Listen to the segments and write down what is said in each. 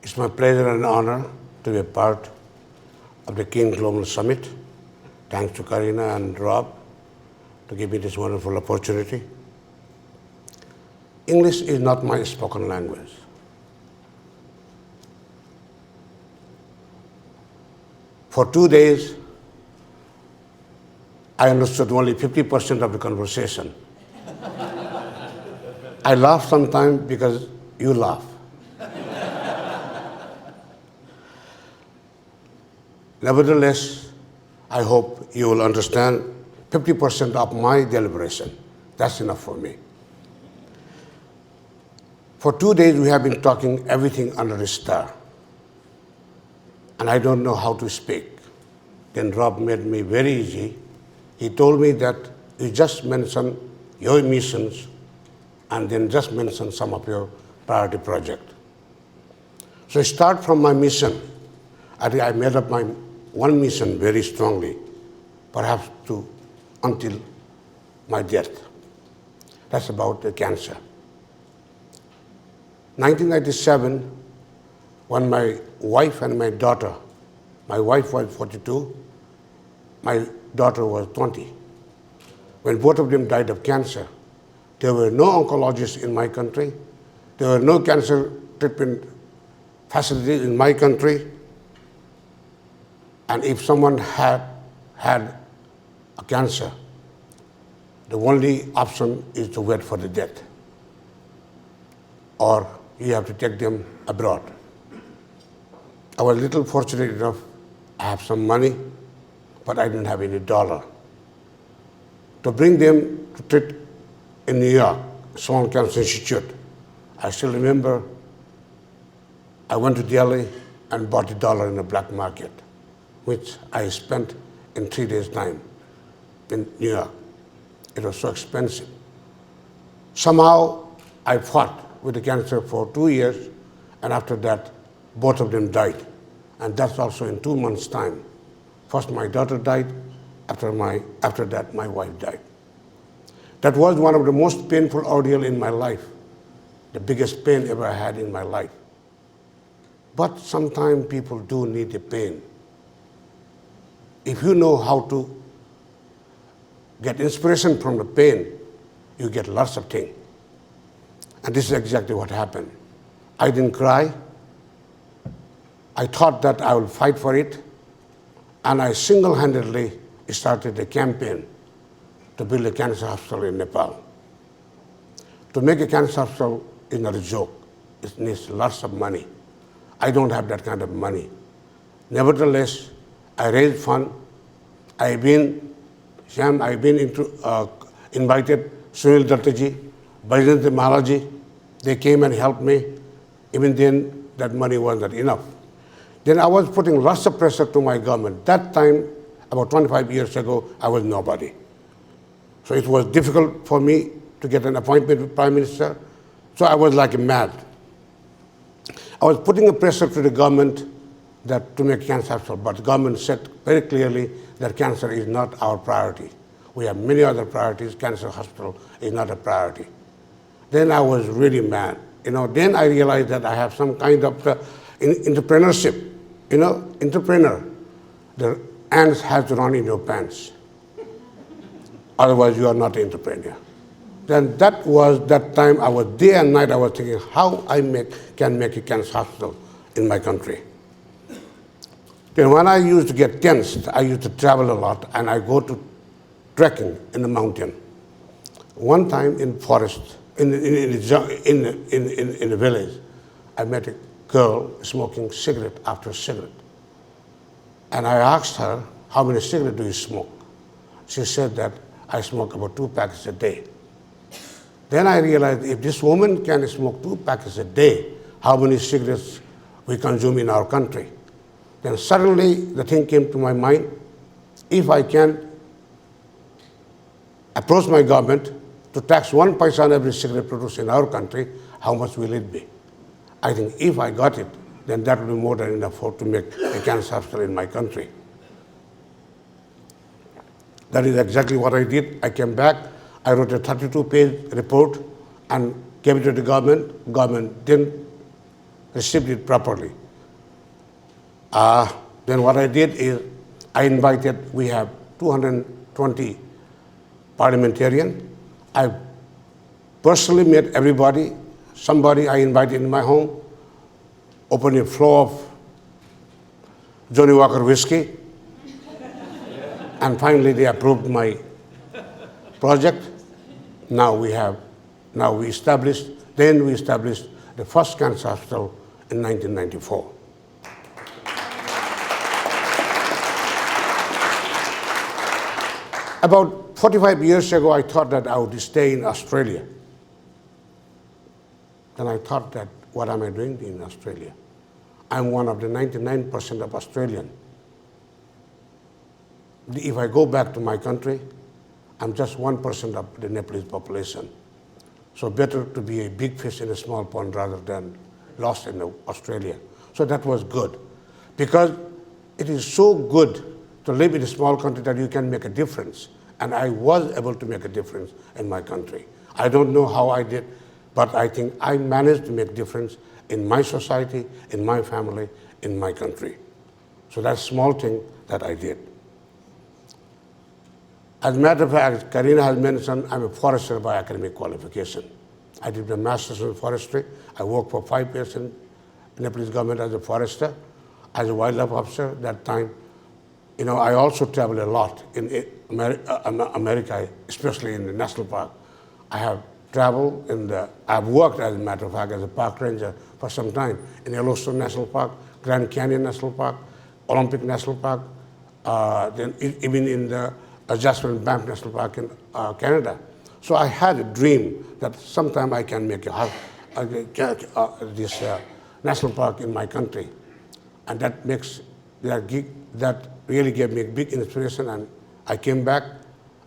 It's my pleasure and honor to be a part of the King Global Summit. Thanks to Karina and Rob to give me this wonderful opportunity. English is not my spoken language. For 2 days, I understood only 50% of the conversation. I laugh sometimes because you laugh. Nevertheless, I hope you will understand 50% of my deliberation. That's enough for me. For 2 days, we have been talking everything under the star. And I don't know how to speak. Then Rob made me very easy. He told me that you just mention your missions and then just mention some of your priority project. So I start from my mission. I think I made up my one mission very strongly, perhaps until my death. That's about the cancer. 1997, when my wife and my daughter, my wife was 42, my daughter was 20. When both of them died of cancer, there were no oncologists in my country. There were no cancer treatment facilities in my country. And if someone had a cancer, the only option is to wait for the death. Or you have to take them abroad. I was a little fortunate enough, I have some money, but I didn't have any dollar. To bring them to treat in New York, Small Cancer Institute, I still remember I went to Delhi and bought $1 in the black market, which I spent in 3 days' time in New York. It was so expensive. Somehow I fought with the cancer for 2 years, and after that, both of them died. And that's also in 2 months' time. First my daughter died, after that my wife died. That was one of the most painful ordeal in my life, the biggest pain ever I had in my life. But sometimes people do need the pain. If you know how to get inspiration from the pain, you get lots of things. And this is exactly what happened. I didn't cry. I thought that I would fight for it, and I single-handedly started a campaign to build a cancer hospital in Nepal. To make a cancer hospital is not a joke. It needs lots of money. I don't have that kind of money. Nevertheless, I raised funds. I've been invited Sunil Dattaji, Bajrant Maharaji. They came and helped me. Even then, that money was not enough. Then I was putting lots of pressure to my government. That time, about 25 years ago, I was nobody. So it was difficult for me to get an appointment with Prime Minister. So I was like mad. I was putting a pressure to the government that to make cancer hospital, but the government said very clearly that cancer is not our priority. We have many other priorities. Cancer hospital is not a priority. Then I was really mad. Then I realized that I have some kind of entrepreneurship. Entrepreneur, the ants have to run in your pants. Otherwise, you are not an entrepreneur. Then that time I was day and night, I was thinking how I can make a cancer hospital in my country. Then when I used to get tensed, I used to travel a lot, and I go to trekking in the mountain. One time in forest, in the village, I met a girl smoking cigarette after cigarette. And I asked her, how many cigarettes do you smoke? She said that I smoke about 2 packets a day. Then I realized if this woman can smoke 2 packets a day, how many cigarettes we consume in our country? Then suddenly the thing came to my mind, if I can approach my government to tax 1 paisa on every cigarette produced in our country, how much will it be? I think if I got it, then that will be more than enough to make a cancer hospital in my country. That is exactly what I did. I came back, I wrote a 32-page report and gave it to the government. Government didn't received it properly. Then what I did is I invited, we have 220 parliamentarians. I personally met everybody. Somebody I invited in my home, opened a flow of Johnny Walker whiskey, and finally they approved my project. Now we established the first cancer hospital in 1994. About 45 years ago, I thought that I would stay in Australia. Then I thought that, what am I doing in Australia? I'm one of the 99% of Australians. If I go back to my country, I'm just 1% of the Nepalese population. So better to be a big fish in a small pond rather than lost in Australia. So that was good, because it is so good to live in a small country that you can make a difference. And I was able to make a difference in my country. I don't know how I did, but I think I managed to make a difference in my society, in my family, in my country. So that's a small thing that I did. As a matter of fact, Karina has mentioned, I'm a forester by academic qualification. I did a master's in forestry. I worked for 5 years in the Nepalese government as a forester, as a wildlife officer that time. You know, I also travel a lot in America, especially in the national park. I have traveled I've worked, as a matter of fact, as a park ranger for some time in Yellowstone National Park, Grand Canyon National Park, Olympic National Park, then even in the Jasper and Banff National Park in Canada. So I had a dream that sometime I can make this national park in my country. And that really gave me a big inspiration, and I came back,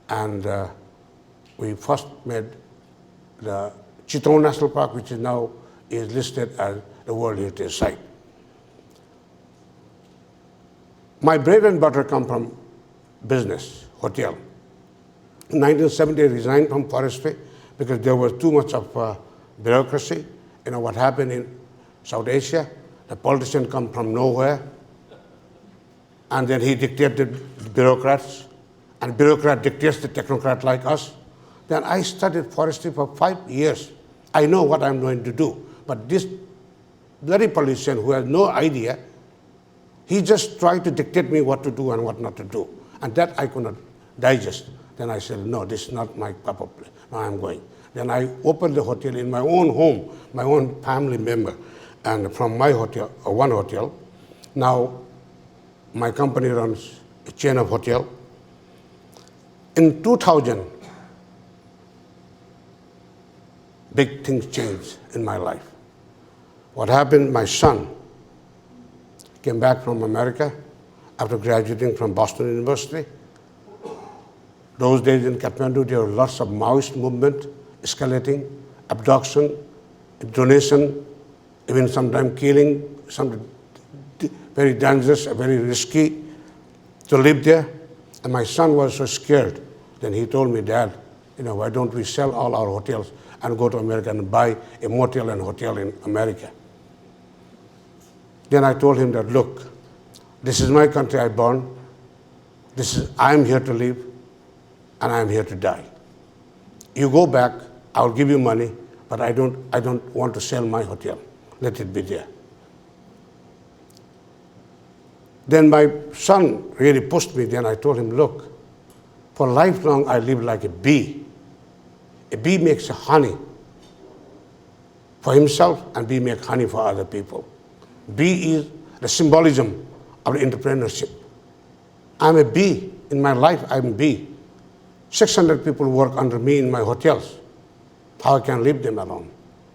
and we first made the Chittoon National Park, which is now listed as the World Heritage Site. My bread and butter come from business, hotel. In 1970, I resigned from forestry because there was too much of bureaucracy. You know what happened in South Asia? The politician come from nowhere, and then he dictated the bureaucrats, and bureaucrat dictates the technocrat like us. Then I studied forestry for 5 years. I know what I'm going to do, but this bloody politician who has no idea, he just tried to dictate me what to do and what not to do, and that I could not digest. Then I said, no, this is not my cup of tea. Now I'm going. Then I opened the hotel in my own home, my own family member, and from my hotel, one hotel. Now my company runs a chain of hotel. In 2000, big things changed in my life. What happened, my son came back from America after graduating from Boston University. Those days in Kathmandu, there were lots of Maoist movement, escalating, abduction, donation, even sometimes killing, some very dangerous, very risky to live there. And my son was so scared. Then he told me, Dad, you know, why don't we sell all our hotels and go to America and buy a motel and hotel in America? Then I told him that, look, this is my country I born. I'm here to live, and I'm here to die. You go back, I'll give you money, but I don't want to sell my hotel. Let it be there. Then my son really pushed me. Then I told him, look, for lifelong I live like a bee. A bee makes honey for himself, and bee makes honey for other people. Bee is the symbolism of entrepreneurship. I'm a bee. In my life, I'm a bee. 600 people work under me in my hotels. How I can leave them alone?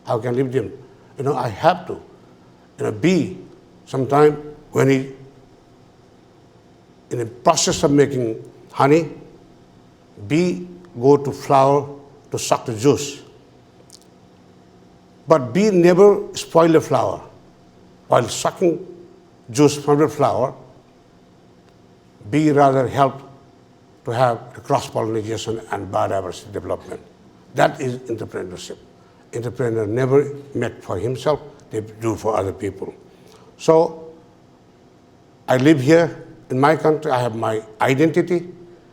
How can I leave them? You know, I have to. You know, bee, sometime when he, in the process of making honey, bee go to flower to suck the juice. But bee never spoil the flower. While sucking juice from the flower, bee rather help to have the cross-pollination and biodiversity development. That is entrepreneurship. Entrepreneur never make for himself, they do for other people. So I live here in my country. I have my identity,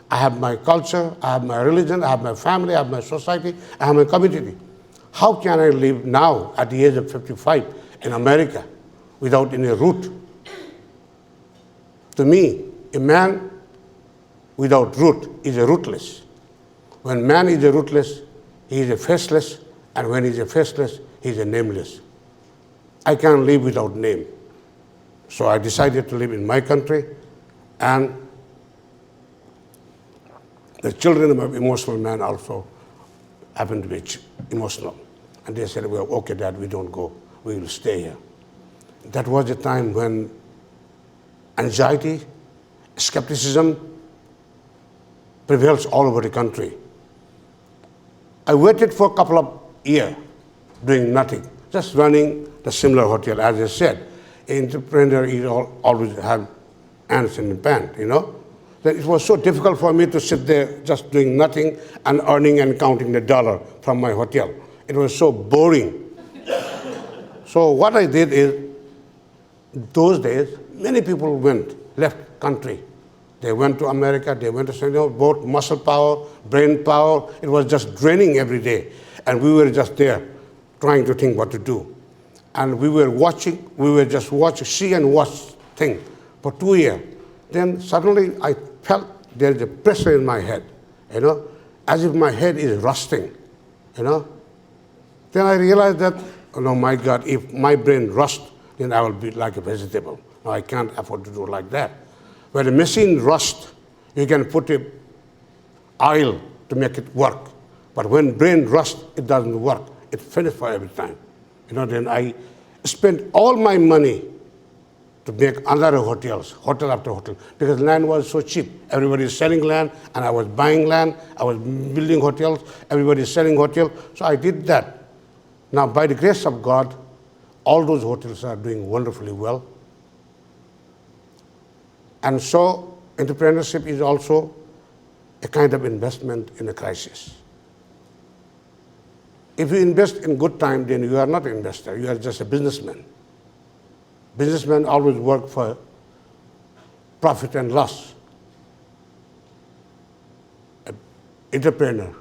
I have my culture, I have my religion, I have my family, I have my society, I have my community. How can I live now at the age of 55 in America without any root? To me, a man without root is a rootless. When man is a rootless, he is a faceless, and when he is a faceless, he is a nameless. I can't live without name. So I decided to live in my country, and the children of emotional man also happen to be emotional. And they said, well, okay, Dad, we don't go. We will stay here. That was a time when anxiety, skepticism prevails all over the country. I waited for a couple of years doing nothing, just running the similar hotel. As I said, an entrepreneur is always have hands in the pan, you know. That it was so difficult for me to sit there just doing nothing and earning and counting the dollar from my hotel. It was so boring. So what I did is, those days, many people left country. They went to America, they went to both muscle power, brain power. It was just draining every day. And we were just there trying to think what to do. And we were just watching, see and watch thing for 2 years. Then suddenly I felt there is a pressure in my head, you know, as if my head is rusting, you know. Then I realized that, oh no, my God, if my brain rusts, then I will be like a vegetable. No, I can't afford to do it like that. When a machine rusts, you can put a oil to make it work. But when brain rusts, it doesn't work. It finishes for every time. You know, then I spent all my money to make another hotels, hotel after hotel, because land was so cheap. Everybody is selling land, and I was buying land. I was building hotels. Everybody is selling hotels. So I did that. Now, by the grace of God, all those hotels are doing wonderfully well. And so entrepreneurship is also a kind of investment in a crisis. If you invest in good time, then you are not an investor, you are just a businessman. Businessmen always work for profit and loss. An entrepreneur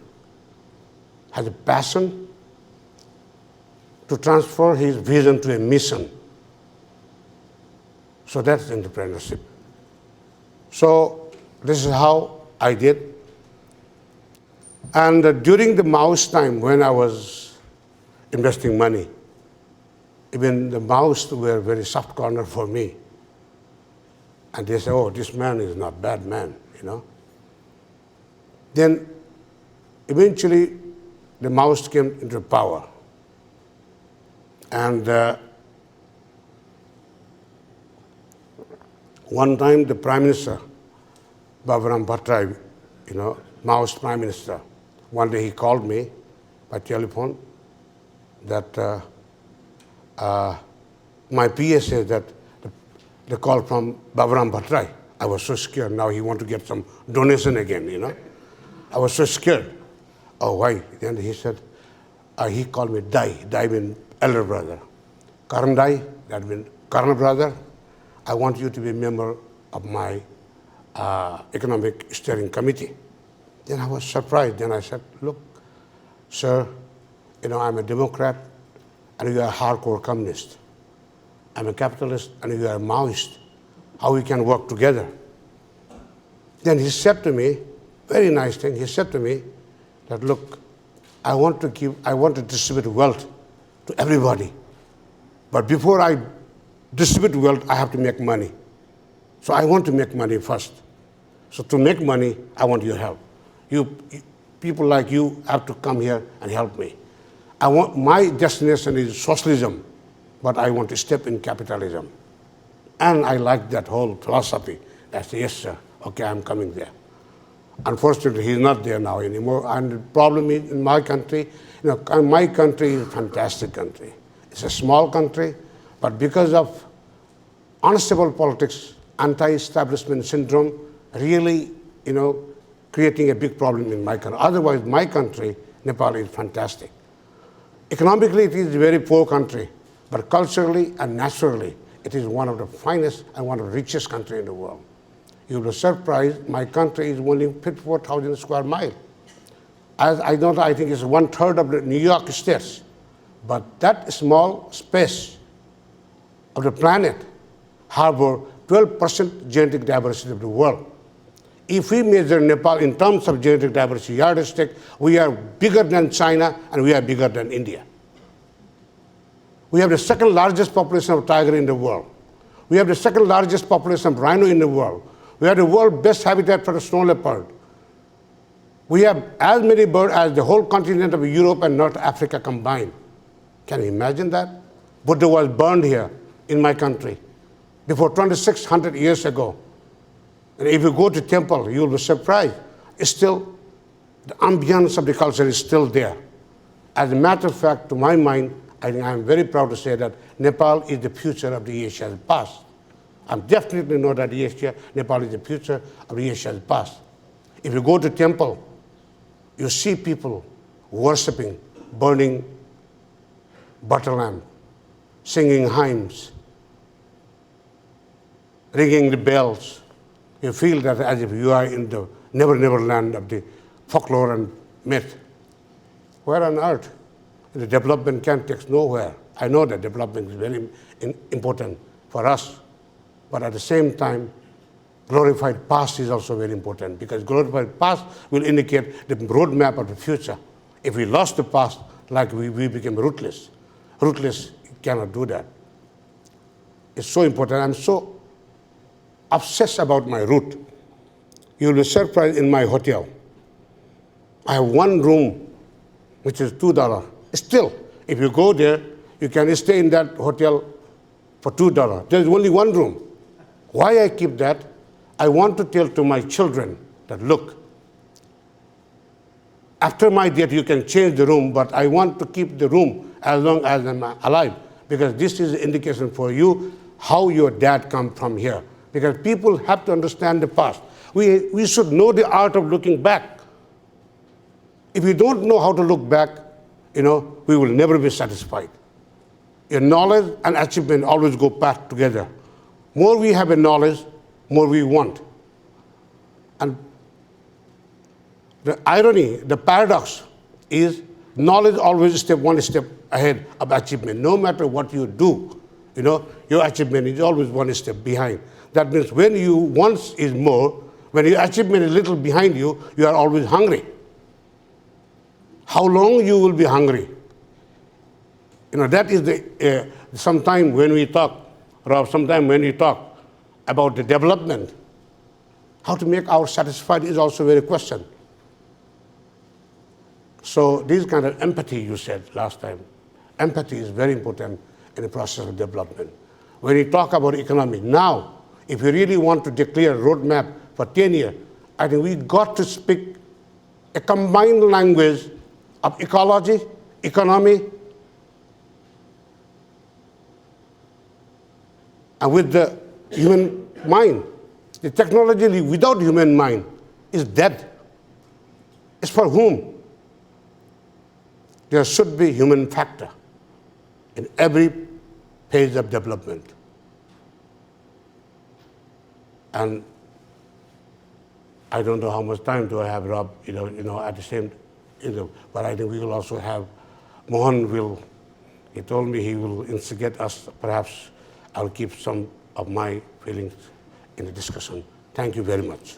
has a passion to transfer his vision to a mission. So that's entrepreneurship. So this is how I did. And during the Maoist time, when I was investing money, even the Maoists were very soft corner for me. And they said, oh, this man is not a bad man, you know. Then eventually the Maoists came into power. And one time the Prime Minister, Bavaram Bhattarai, you know, Maoist Prime Minister, one day he called me by telephone that my PA said that the call from Bavaram Bhattarai. I was so scared. Now he want to get some donation again, you know. I was so scared. Oh, why? Then he said, he called me Dai. Dai means elder brother. Karna Dai, that means Karna brother. I want you to be a member of my economic steering committee. Then I was surprised. Then I said, look, sir, you know, I'm a Democrat and you are a hardcore communist. I'm a capitalist and you are a Maoist. How we can work together? Then he said to me, very nice thing, he said to me that, look, I want to distribute wealth to everybody. But before I distribute wealth, I have to make money. So I want to make money first. So to make money, I want your help. People like you have to come here and help me. My destination is socialism, but I want to step in capitalism. And I like that whole philosophy. I said, yes, sir, okay, I'm coming there. Unfortunately, he's not there now anymore. And the problem is in my country, you know, my country is a fantastic country. It's a small country, but because of unstable politics, anti-establishment syndrome, really, you know, creating a big problem in my country. Otherwise, my country, Nepal, is fantastic. Economically, it is a very poor country, but culturally and naturally, it is one of the finest and one of the richest countries in the world. You'll be surprised, my country is only 54,000 square miles. As I know, I think it's 1/3 of the New York states. But that small space of the planet harbor 12% genetic diversity of the world. If we measure Nepal in terms of genetic diversity yardstick, we are bigger than China and we are bigger than India. We have the second largest population of tiger in the world. We have the second largest population of rhino in the world. We have the world's best habitat for the snow leopard. We have as many birds as the whole continent of Europe and North Africa combined. Can you imagine that? Buddha was burned here in my country before 2,600 years ago. And if you go to temple, you will be surprised. It's still, the ambience of the culture is still there. As a matter of fact, to my mind, I think I'm very proud to say that Nepal is the future of the Asia's past. I definitely know that Nepal is the future of the Asia's past. If you go to temple, you see people worshipping, burning butter lamp, singing hymns, ringing the bells. You feel that as if you are in the never land of the folklore and myth. Where on earth? The development can take nowhere. I know that development is very important for us, but at the same time, glorified past is also very important, because glorified past will indicate the roadmap of the future. If we lost the past, like we became rootless. Rootless cannot do that. It's so important. I'm so obsessed about my root. You'll be surprised in my hotel. I have one room, which is $2. Still, if you go there, you can stay in that hotel for $2. There's only one room. Why I keep that? I want to tell to my children that, look, after my death, you can change the room, but I want to keep the room as long as I'm alive, because this is an indication for you how your dad come from here. Because people have to understand the past. We should know the art of looking back. If we don't know how to look back, we will never be satisfied. Your knowledge and achievement always go back together. More we have a knowledge, more we want. And the irony, the paradox is knowledge always one step ahead of achievement. No matter what you do, your achievement is always one step behind. That means when you want is more, when your achievement is little behind you, you are always hungry. How long you will be hungry? That is sometime when we talk, Rob, sometime when we talk about the development, how to make our satisfied is also very question. So this kind of empathy you said last time, empathy is very important in the process of development. When we talk about economy, now, if we really want to declare a roadmap for 10 years, I think we got to speak a combined language of ecology, economy, and with the human mind. The technology without human mind is dead. It's for whom? There should be human factor in every phase of development. And I don't know how much time do I have, Rob, at the same, but I think we will also have, Mohan he told me he will instigate us. Perhaps I'll keep some of my feelings in the discussion. Thank you very much.